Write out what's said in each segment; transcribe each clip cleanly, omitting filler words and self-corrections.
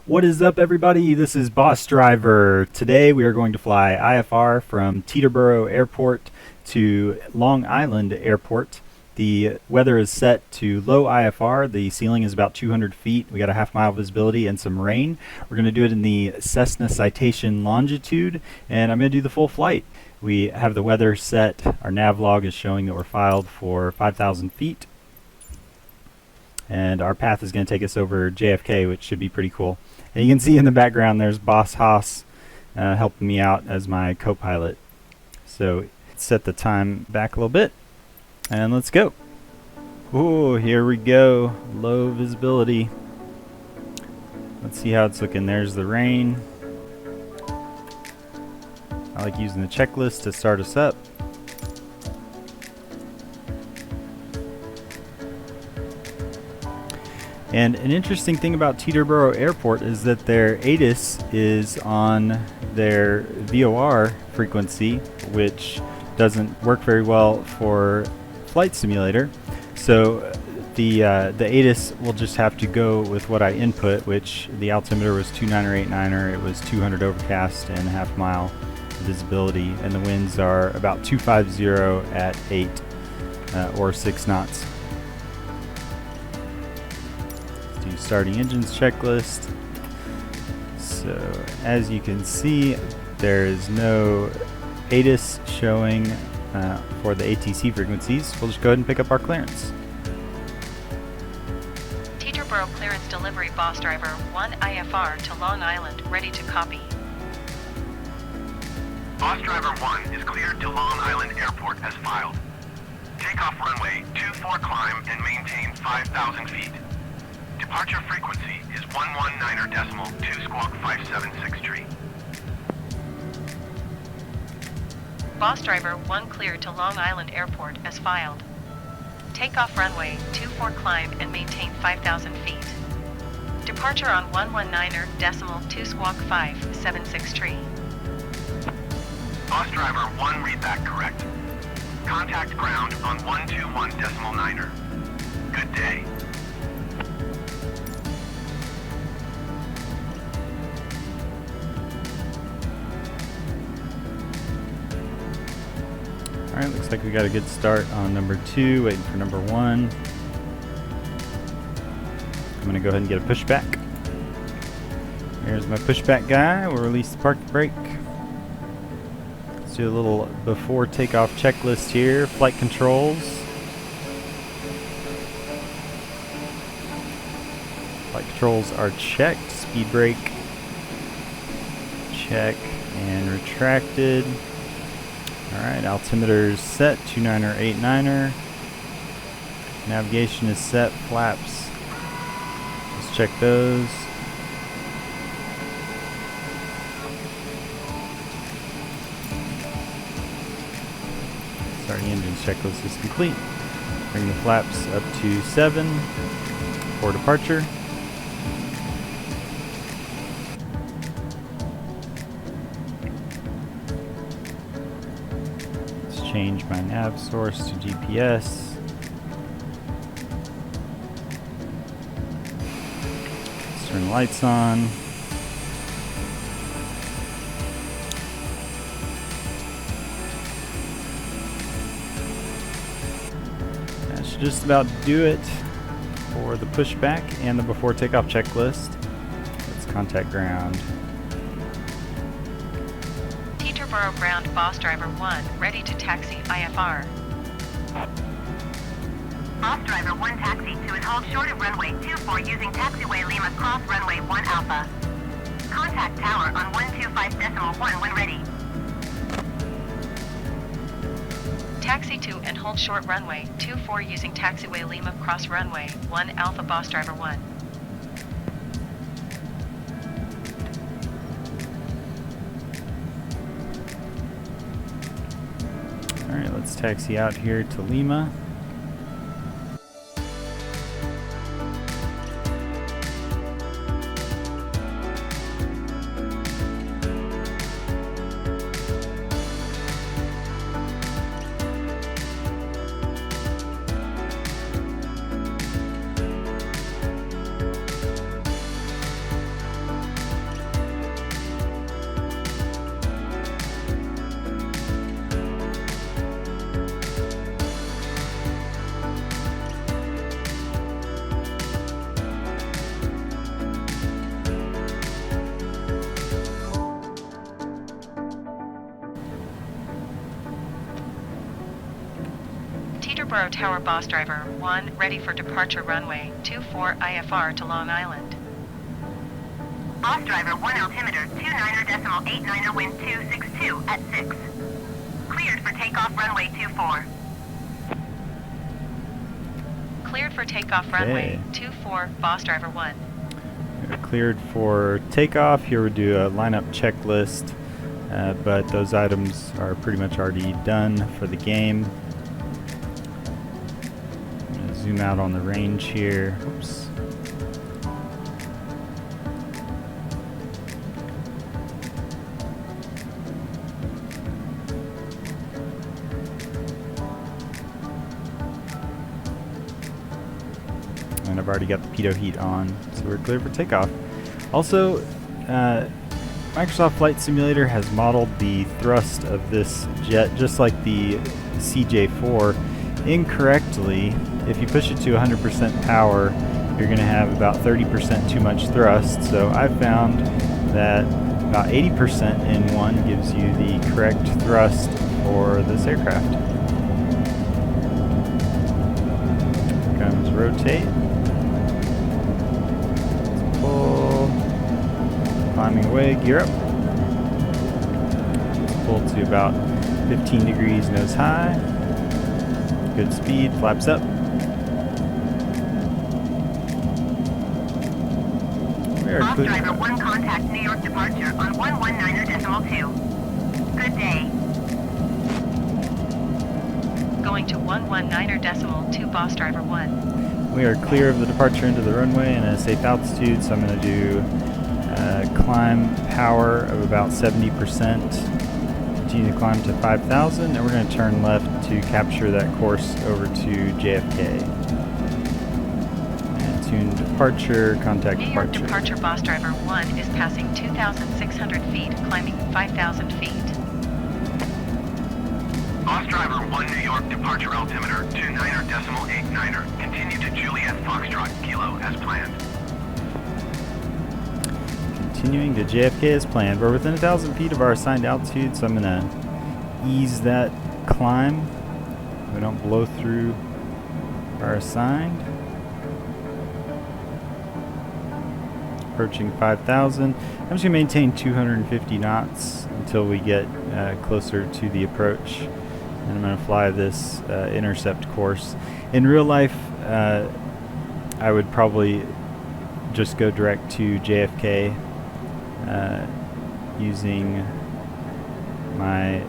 What is up, everybody? This is Boss Driver. Today we are going to fly IFR from Teterboro Airport to Long Island Airport. The weather is set to low IFR. The ceiling is about 200 feet. We got a half-mile visibility and some rain. We're going to do it in the Cessna Citation Longitude, and I'm going to do the full flight. We have the weather set. Our nav log is showing that we're filed for 5,000 feet. And our path is going to take us over JFK, which should be pretty cool. And you can see in the background there's Boss Haas helping me out as my co-pilot. So set the time back a little bit, and let's go. Ooh, here we go. Low visibility. Let's see how it's looking. There's the rain. I like using the checklist to start us up. And an interesting thing about Teterboro Airport is that their ATIS is on their VOR frequency, which doesn't work very well for Flight Simulator. So the ATIS will just have to go with what I input, which the altimeter was 29er. It was 200 overcast and a half-mile visibility, and the winds are about 250 at 8 or 6 knots. Starting engines checklist. So as you can see, there is no ATIS showing for the ATC frequencies. We'll just go ahead and pick up our clearance. Teterboro clearance delivery, Boss Driver 1 IFR to Long Island, ready to copy. Boss Driver 1 is cleared to Long Island Airport as filed. Takeoff runway 24 climb and maintain 5,000 feet. Departure frequency is 119.2 squawk 576 tree. Boss Driver 1 cleared to Long Island Airport as filed. Takeoff runway 24 climb and maintain 5,000 feet. Departure on 119.2 squawk 576 tree. Boss Driver 1 read that correct. Contact ground on 121.9. Good day. Alright, looks like we got a good start on number 2, waiting for number 1. I'm going to go ahead and get a pushback. Here's my pushback guy. We'll release the park brake. Let's do a little before takeoff checklist here. Flight controls. Flight controls are checked. Speed brake. Check and retracted. Alright, altimeter's set, 29er, 89er. Navigation is set, flaps. Let's check those. Starting engines checklist is complete. Bring the flaps up to 7 for departure. Change my nav source to GPS. Let's turn the lights on. That should just about do it for the pushback and the before takeoff checklist. Let's contact ground. Teterboro ground, Boss Driver 1 ready to taxi IFR. Boss Driver 1 taxi to and hold short of runway 24 using taxiway Lima cross runway 1 Alpha. Contact tower on 125.1 when ready. Taxi to and hold short runway 24 using taxiway Lima cross runway 1 Alpha, Boss Driver 1. Alright, let's taxi out here to Lima. Teterboro Tower Boss Driver 1 ready for departure runway 24 IFR to Long Island. Boss Driver 1 altimeter 29.89er wind 262 at 6. Cleared for takeoff runway 24. Cleared for takeoff runway 24 Boss Driver 1. We're cleared for takeoff. Here we do a lineup checklist, but those items are pretty much already done for the game. I'm going to zoom out on the range here. Oops. And I've already got the pitot heat on, so we're clear for takeoff. Also, Microsoft Flight Simulator has modeled the thrust of this jet just like the CJ4 incorrectly. If you push it to 100% power, you're going to have about 30% too much thrust. So I found that about 80% in one gives you the correct thrust for this aircraft. Here comes rotate. Pull, climbing away, gear up. Pull to about 15 degrees nose high. Good speed, flaps up. We are Boss clear. Driver 1 contact New York departure on 119.2. Good day. Going to 119.2 Boss Driver 1. We are clear of the departure into the runway and at a safe altitude, so I'm going to do climb power of about 70%. Continue to climb to 5,000, and we're going to turn left to capture that course over to JFK. And tune departure, contact New York departure. departure Boss Driver 1 is passing 2,600 feet, climbing 5,000 feet. Boss Driver 1 New York departure altimeter 29.89er. Continue to Juliet Foxtrot Kilo as planned. Continuing to JFK as planned. We're within 1,000 feet of our assigned altitude, so I'm going to ease that climb. We don't blow through our assigned. Approaching 5,000. I'm just going to maintain 250 knots until we get closer to the approach. And I'm going to fly this intercept course. In real life, I would probably just go direct to JFK using my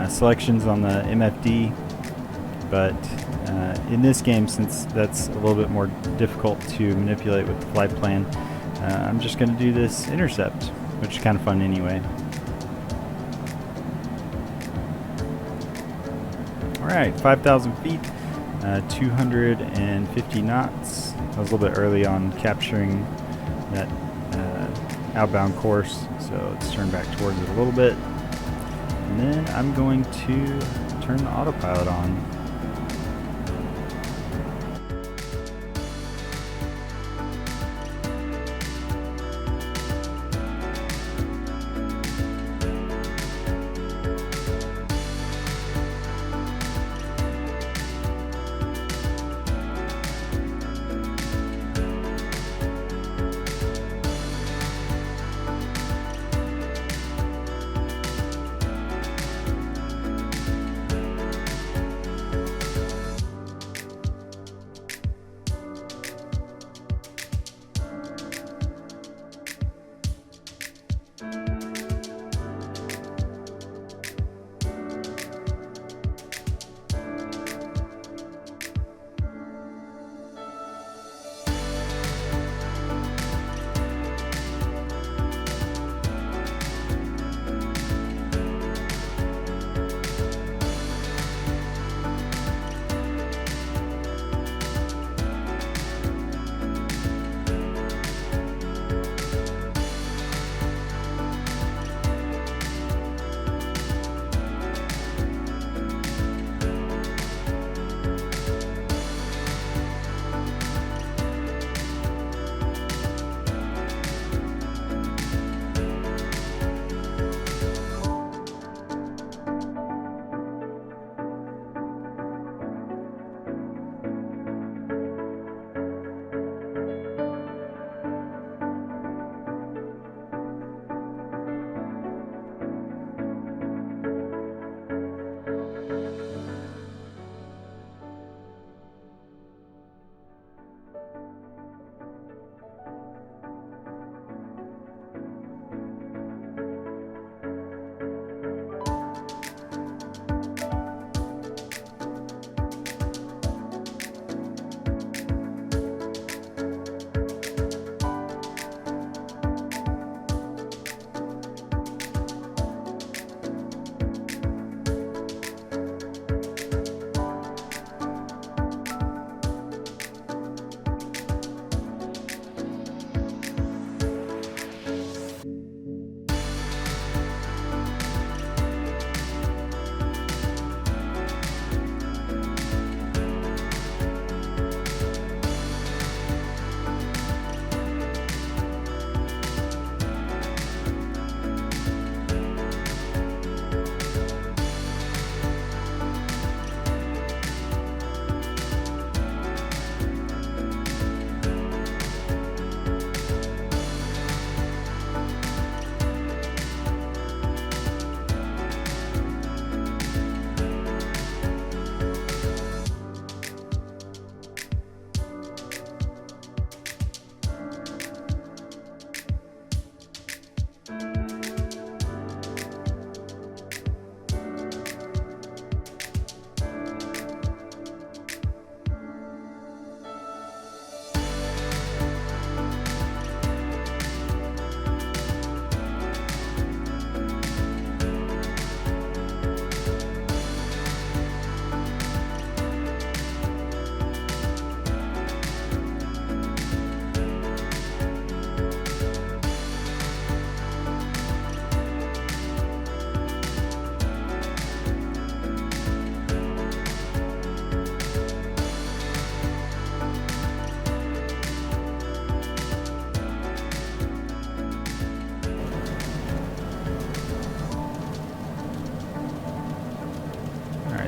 selections on the MFD, but in this game, since that's a little bit more difficult to manipulate with the flight plan, I'm just going to do this intercept, which is kind of fun anyway. Alright, 5,000 feet, 250 knots. I was a little bit early on capturing that outbound course, so let's turn back towards it a little bit. And then I'm going to turn the autopilot on.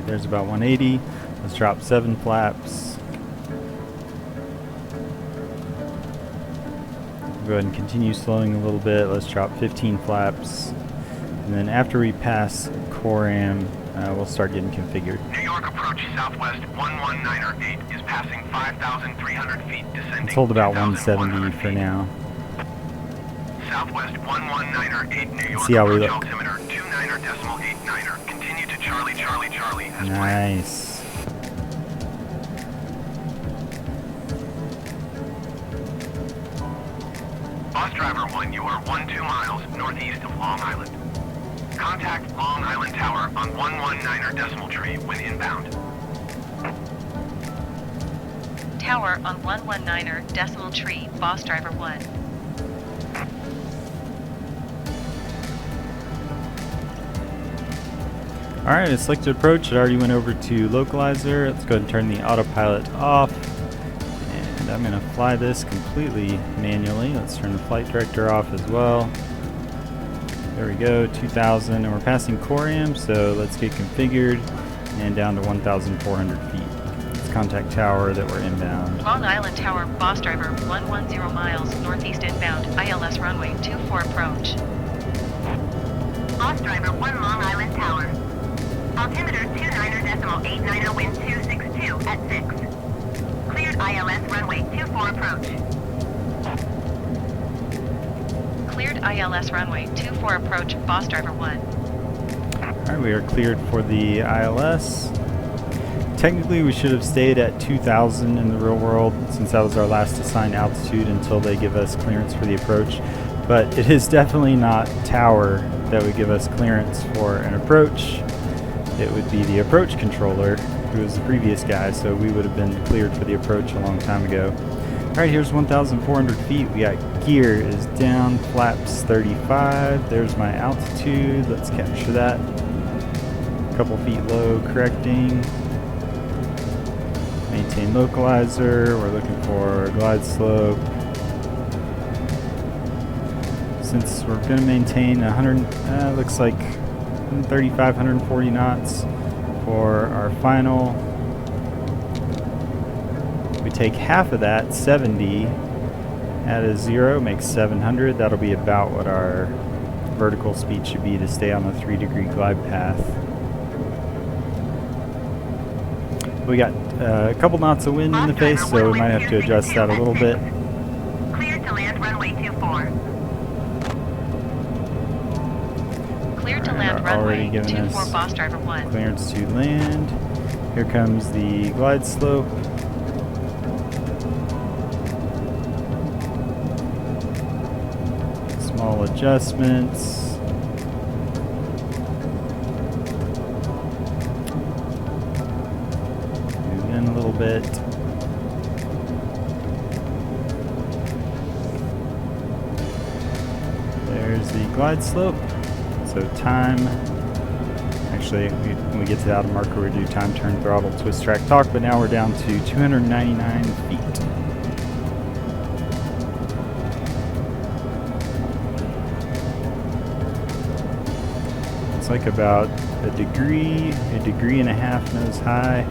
There's about 180. Let's drop 7 flaps. Go ahead and continue slowing a little bit. Let's drop 15 flaps. And then after we pass Coram, we'll start getting configured. New York approach southwest 11908 is passing 5,300 feet, descending. Let's hold about 170 for now. Southwest 11908 New York See how we approach look. altimeter 29.89er. Continue to Charlie Charlie Charlie as planned. Nice. Bus driver 1, you are 12 miles northeast of Long Island. Contact Long Island Tower on 119er decimal tree when inbound. Tower on 119er decimal tree, boss driver 1. Alright, it's selected approach. It already went over to localizer. Let's go ahead and turn the autopilot off. And I'm going to fly this completely manually. Let's turn the flight director off as well. There we go, 2,000. And we're passing Coram, so let's get configured and down to 1,400 feet. Let's contact tower that we're inbound. Long Island Tower, boss driver 110 miles northeast inbound, ILS runway 24 approach. Boss driver 1 Long Island Tower. Altimeter 29.89er, wind 262 at 6. Cleared ILS runway 24 approach. Cleared ILS runway 24 approach, boss driver 1. Alright, we are cleared for the ILS. Technically we should have stayed at 2,000 in the real world since that was our last assigned altitude until they give us clearance for the approach. But it is definitely not tower that would give us clearance for an approach. It would be the approach controller, who was the previous guy, so we would have been cleared for the approach a long time ago. Alright, here's 1,400 feet. We got gear is down, flaps 35. There's my altitude. Let's capture that. A couple feet low, correcting. Maintain localizer. We're looking for glide slope. Since we're going to maintain 100, looks like 135, 140 knots for our final. We take half of that, 70, add a 0, makes 700. That'll be about what our vertical speed should be to stay on the 3-degree glide path. We got a couple knots of wind in the face, so we might have to adjust that a little bit. Cleared to land runway 24. Cleared to Alright, land already runway giving 24, us boss driver 1. clearance to land. Here comes the glide slope. Small adjustments. Move in a little bit. There's the glide slope. So time, actually when we get to the outer marker we do time, turn, throttle, twist, track, torque, but now we're down to 299 feet. It's like about a degree and a half nose high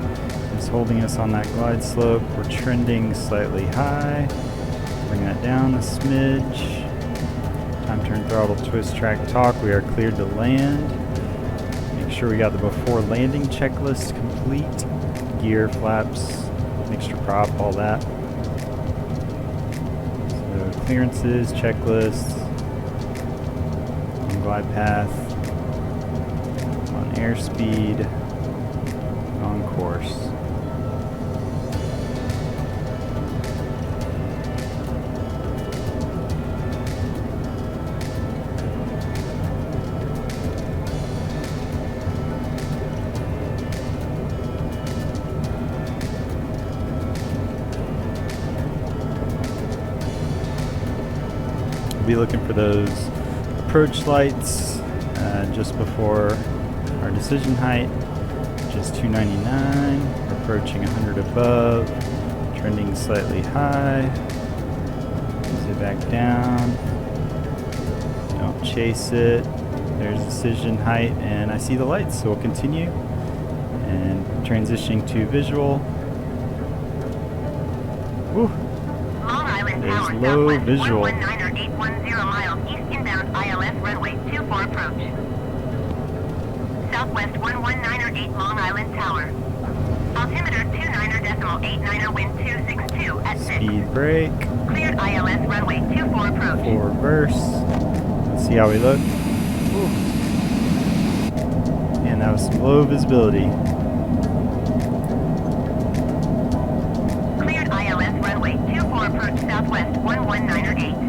is holding us on that glide slope. We're trending slightly high. Bring that down a smidge. Time, turn, throttle, twist, track, torque. We are cleared to land. Make sure we got the before landing checklist complete. Gear, flaps, mixture prop, all that. So clearances, checklists, on glide path, on airspeed, on course. Be looking for those approach lights just before our decision height, which is 299. We're approaching 100 above, trending slightly high. Ease it back down. Don't chase it. There's decision height, and I see the lights, so we'll continue. And transitioning to visual. Woo. Long Island There's Tower, low southwest visual. 119.810 miles east inbound ILS runway 24 approach. Southwest 119.8 Long Island Tower. Altimeter 29.89 wind 262 at 6. Speed brake. Cleared ILS runway 24 approach. Full reverse. Let's see how we look. Woo. And that was some low visibility. Cleared ILS runway 24 approach southwest 119.8.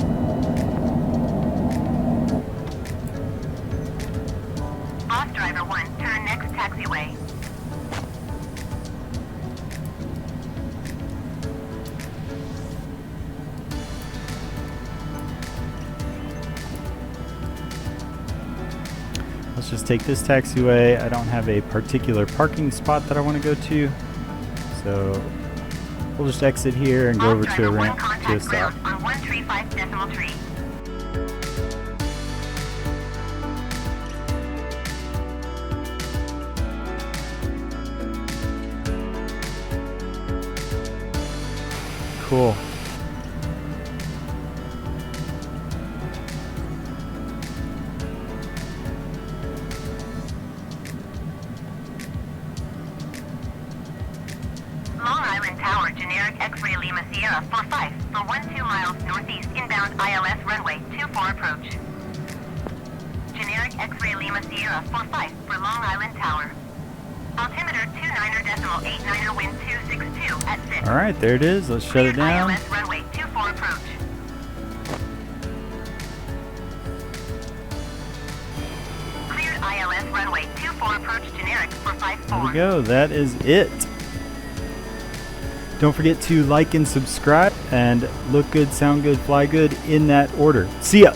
Boss driver 1, turn next taxiway. Let's just take this taxiway. I don't have a particular parking spot that I want to go to, so we'll just exit here and go over to a ramp to a stop. On 135.3. Cool. Long Island Tower, generic X-ray Lima Sierra 45 for 12 miles northeast inbound ILS runway 24 approach. Generic X-ray Lima Sierra 45 for Long Island Tower. Altimeter 29.89 wind 262 at 6. Alright, there it is. Let's shut it down. ILS runway 24 approach. Cleared ILS runway 24 approach generic for 54. There we go. That is it. Don't forget to like and subscribe, and look good, sound good, fly good in that order. See ya!